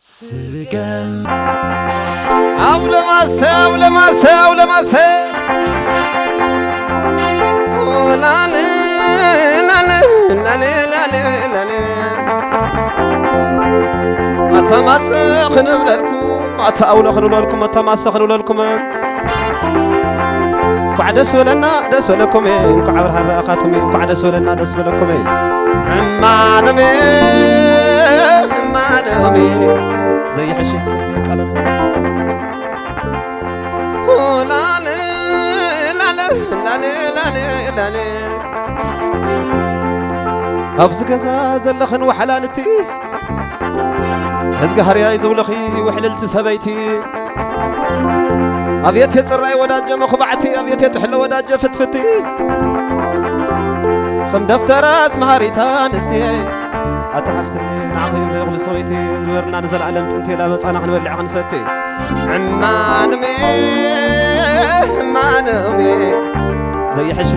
سرقم أولى ما سي لا أتمسخ نبلكم أتأولى خنولكم أتمسخ نبلكم كعدس ولنا دس ولكم كعبر هالرأخاتهم كعدس ولنا دس ولكم ما نمي زي حشي قلم لا أبز كذا زلخن وحلالتي هزق هرياي زولخي وحللت سبيتي أبيت يتسرعي وداجة مخبعتي أبيت يتحل وداجة فتفتي خم دفتر اسمها ريتان استي أتعفتي نعطي يغلي صويتي الورنا نزل علم تنتي لا بس أنا نولع خنستي عمان ما نمي زي حشي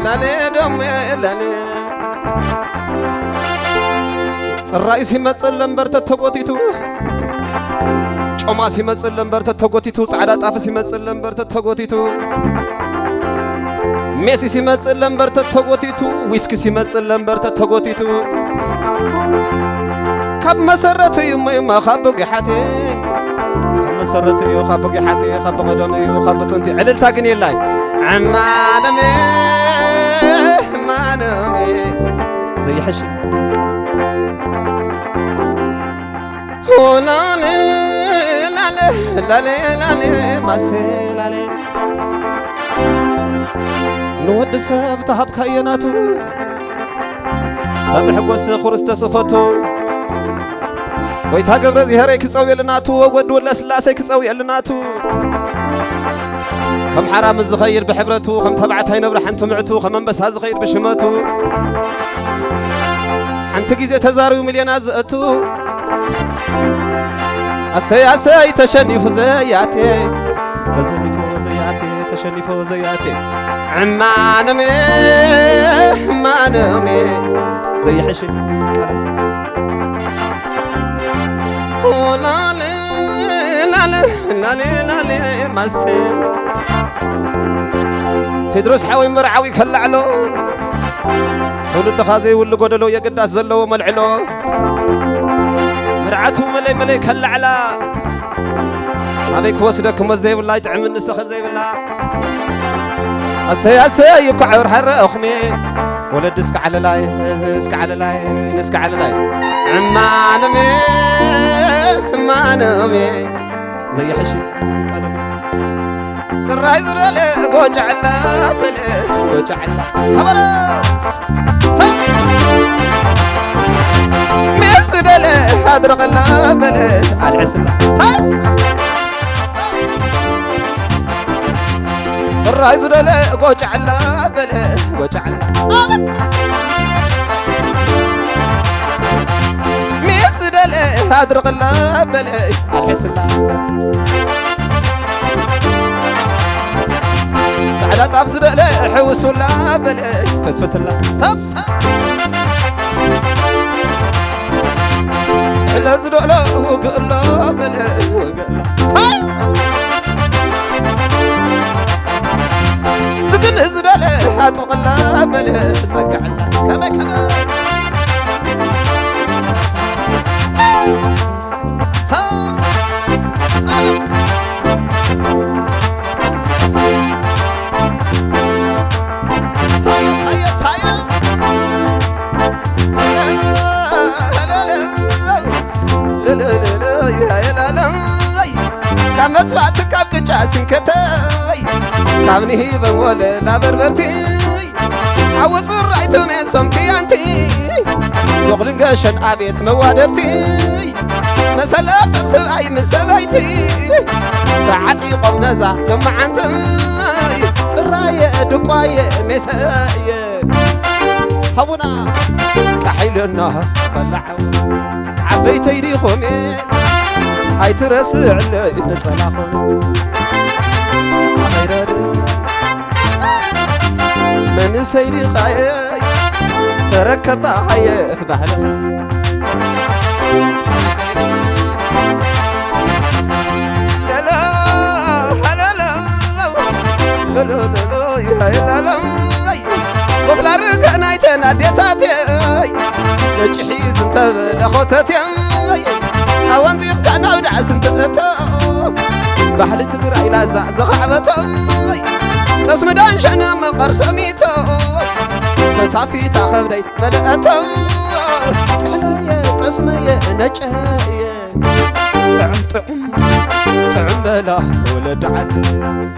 لا دمي الرئيس يمثل لمبرت التقوتيتو ጮማስ ይመጽል ለምበርተ ተጎቲቱ ጻዕዳ ጣፍስ ይመጽል ለምበርተ ተጎቲቱ ሜሲ ሲመጽል ለምበርተ ተጎቲቱ ዊስኪ ሲመጽል ለምበርተ ተጎቲቱ ካብ መሰረት ይመይማ ካብ ገሓቴ ካብ መሰረት እዩ ካብ ገሓቴ ካብ ቀደም እዩ ካብ ጥንቲ ዕልልታ ግን የላይ አማነሜ ማነሜ ዘይሐሽ ሆላኔ ላሌ ማሴላሌ ንወድ ሰብ ተሃብ ካየናቱ ሰብ ሕጎስ ክርስተ ስፈቱ ወይታ ገብረ ዚሄረይ ክጸው የልናቱ ወወድ ወለ ስላሰይ ክጸው የልናቱ ከም ሓራም ዝኸይር ብሕብረቱ ከም ተባዕታይ ነብረ ሓንቲ ምዕቱ ከም አንበሳ ዝኸይር ብሽመቱ ሓንቲ ግዜ ተዛርዩ ሚልዮናት ዝእቱ أسي تشنيف زياتي تشنيف زياتي عمان ما نمي زي حشي لا مسي تدرس حوي مرعوي كلعلو تولد خازي واللي قدلو يقداس زلو ملعلو مرعته ملي كلا على أبيك وصلك مزي بالله تعمل نسخ زي بالله أسي يقعر حر أخمي ولا دسك على لاي نسك على لاي ما نمي زي حشي قلم سراي زرالي قوج على بلي قوج على خبرس ميسدلي أدرق اللابلي العسلة الرايز دلي قوج على بلي قوج على ميسدلي أدرق اللابلي العسلة سعدات أفزدلي حوس ولا بلي فتفت الله سب لا زرع وقلا بلا وقلا زقن زرع له هاتقلا بلا سقع له كما صاص كمت فاتك أبكي كتاي كامني بمولى لا بربرتي عوض الرأيت من سمكي أنتي يغلن قاشن أبيت موادرتي مسلا بتبسب أي مسبايتي فعدي قم نزع لما عنتي سرايا دقايا مسايا هبنا كحيلنا فلعو عبيتي ريخومي هاي ترسع لي نصلاخو غير من سيري خاي ركب هاي بحلها لا لا لا لا يا لا وبلا رجعنا يتنا ديتاتي نجحيز انت لخوتتي اوان ذيبتنا ودعس انت بحل تقرأي لا زخعبته تسمى دانشنا مقر سميته فتعفي تاخبري ملأته تحلايا تسمى نجايا طعم بلا ولد علي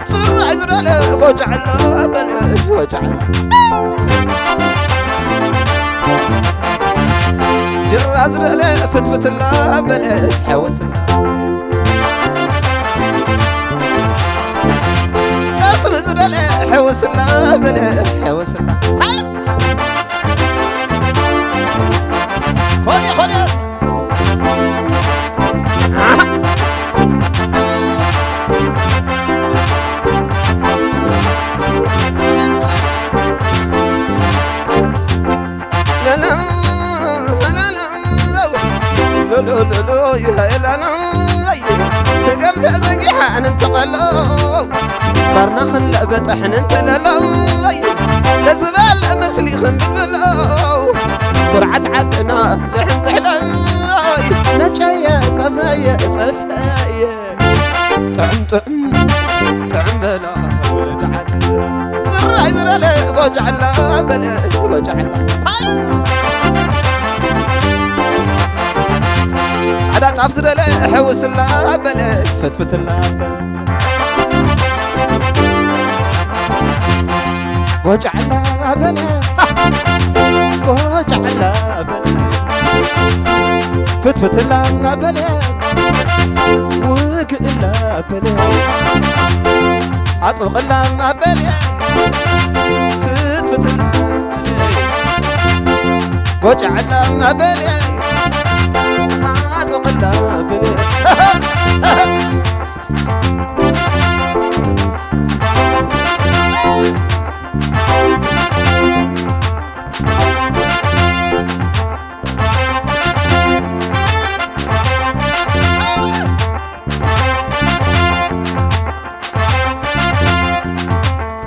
صر عزر لا وجع لا بلاش وجع لا جر عزر لا فتفت لا بلاش حوس لا اسم عزر لا حوس لا بلاش حوس لا خوني خوني لو يا لا سقمت زقيحة أنا انتقلوا بارنا خلق بطحن انت لو لزبال مسلي خنبلو برعت عدنا لحن تحلو نجايا سمايا سفايا طعم بلا ولد عد سر عزر لا وجع لا بلا وجع لا عدات أفسد لا حوس لا بلا فتفت لا وجع لا بلا وجع لا بلا فتفت لا بلا وقع لا بلا عطق لا بلا فتفت لا وجع لا بلا لا بلا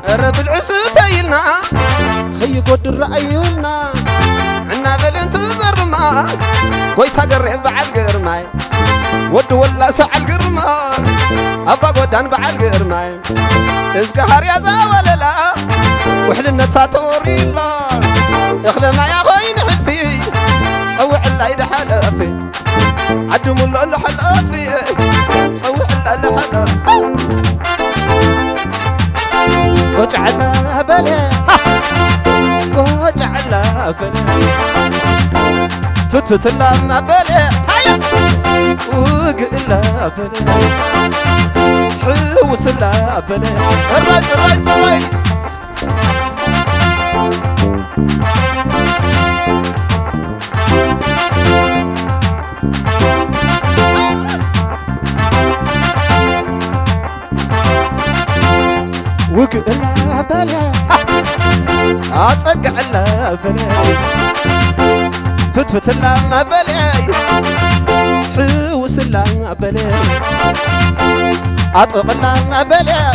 رب العسوتينا خي قد الرأينا عنا بلنت زرما ويتا قرب بعد قرماي ود ولا سعل قرماي أبا قدان بعد قرماي إزقهر يا زاوللا وحلنا تاتوري الله يخلى ما يا خوين حلفي صوح الله يدحلفي عدم الله لحلفي صوح الله لحلفي وجعلنا بلا وجعلنا بلا فتفت لما بلا وقلا بلا حوس لا بلا الرئيس وقلا بلا أطقع لا بلا فتفت لما بلا حوس لا بلا أطق لا بلا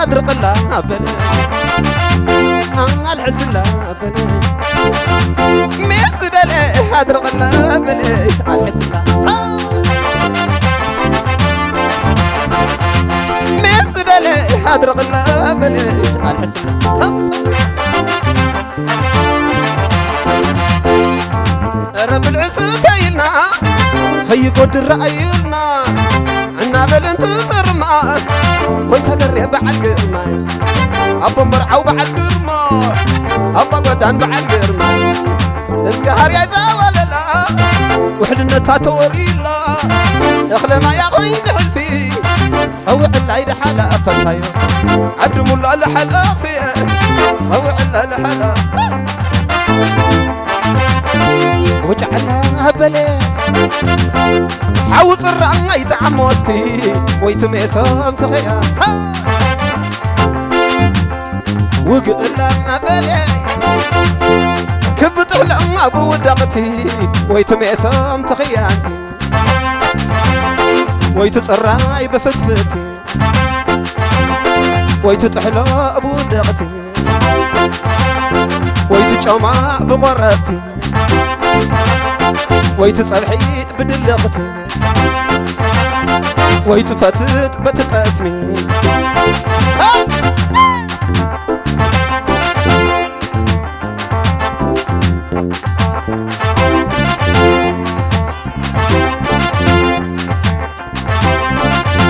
أدرق لا بلا الحس لا بلا ميسد لا أدرق لا بلا الحس لا ميسد لا أدرق لا بلا الحس لا رب العسوتينا خي قد الرأينا عنا بلنت صرما ويتقري بعد قرماي أبا مرعو بعد قرماي أبا قدان بعد قرماي إزقهر يا زاوللا وحدنا تاتوري الله يخلى ما يا خوين حلفي صوع الليل حلا فتايو عدم الله لحلا فيه صوع الله لحلا وجعلنا بلا حوص الرأي تعموستي ويتميسهم تخيا وقلا ما بلي كبت علم أبو دقتي ويتميسم تخيانتي ويتصراي بفتفتي ويتطحلو أبو دقتي ويتجمع بغرفتي ويتصلحي بدلقتي ويتفتت بتتقسمي